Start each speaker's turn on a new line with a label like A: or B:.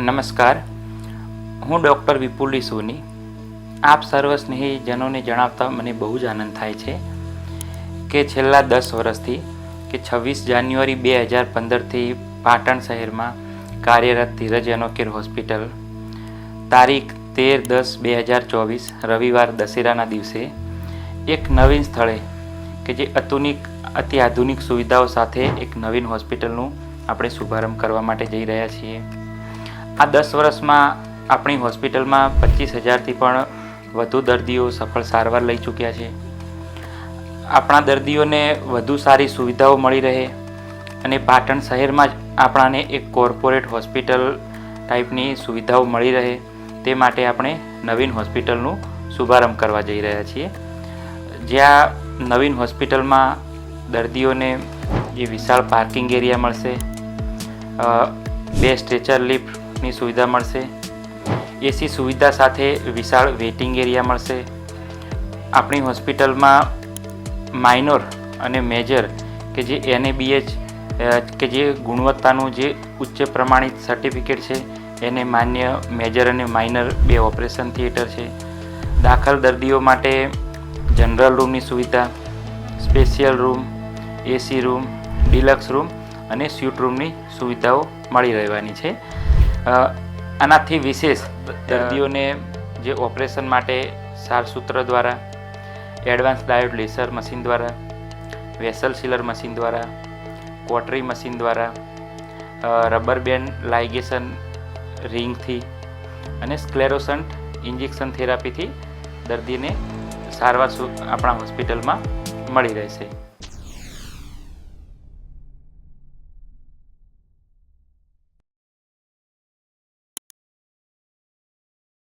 A: નમસ્કાર, હું ડૉક્ટર વિપુલ સોની આપ સર્વ સ્નેહીજનોને જણાવતા મને બહુ જ આનંદ થાય છે કે છેલ્લા 10 વર્ષથી કે 26 જાન્યુઆરી 2015થી પાટણ શહેરમાં કાર્યરત ધીરજ એનોકેર હોસ્પિટલ તારીખ 13-10-2024 રવિવાર દશેરાના દિવસે એક નવીન સ્થળે કે જે અતિ આધુનિક સુવિધાઓ સાથે એક નવીન હોસ્પિટલનું આપણે શુભારંભ કરવા માટે જઈ રહ્યા છીએ। આ 10 વર્ષમાં આપણી હોસ્પિટલમાં 25,000થી પણ વધુ દર્દીઓ સફળ સારવાર લઈ ચૂક્યા છે। આપણા દર્દીઓને વધુ સારી સુવિધાઓ મળી રહે અને પાટણ શહેરમાં જ આપણાને એક કોર્પોરેટ હોસ્પિટલ ટાઈપની સુવિધાઓ મળી રહે તે માટે આપણે નવીન હોસ્પિટલનું શુભારંભ કરવા જઈ રહ્યા છીએ। જ્યાં નવીન હોસ્પિટલમાં દર્દીઓને જે વિશાળ પાર્કિંગ એરિયા મળશે, 2 સ્ટ્રેચર લિફ્ટની સુવિધા મળશે, એસી સુવિધા સાથે વિશાળ વેઇટિંગ એરિયા મળશે। આપણી હોસ્પિટલમાં માઇનોર અને મેજર કે જે NABH કે જે ગુણવત્તાનું જે ઉચ્ચ પ્રમાણિત સર્ટિફિકેટ છે એને માન્ય મેજર અને માઇનર 2 ઓપરેશન થિયેટર છે। દાખલ દર્દીઓ માટે જનરલ રૂમની સુવિધા, special room, AC room, deluxe room અને સ્યુટ રૂમની સુવિધાઓ મળી રહેવાની છે। આનાથી વિશેષ દર્દીઓને જે ઓપરેશન માટે સારસૂત્ર દ્વારા, એડવાન્સ ડાયોડ લેસર મશીન દ્વારા, વેસલ સીલર મશીન દ્વારા, કોટરી મશીન દ્વારા, રબર બેન્ડ લાઇગેશન રિંગથી અને સ્ક્લેરોસન્ટ ઇન્જેક્શન થેરાપીથી દર્દીને સારવાર આપણા હોસ્પિટલમાં મળી રહેશે।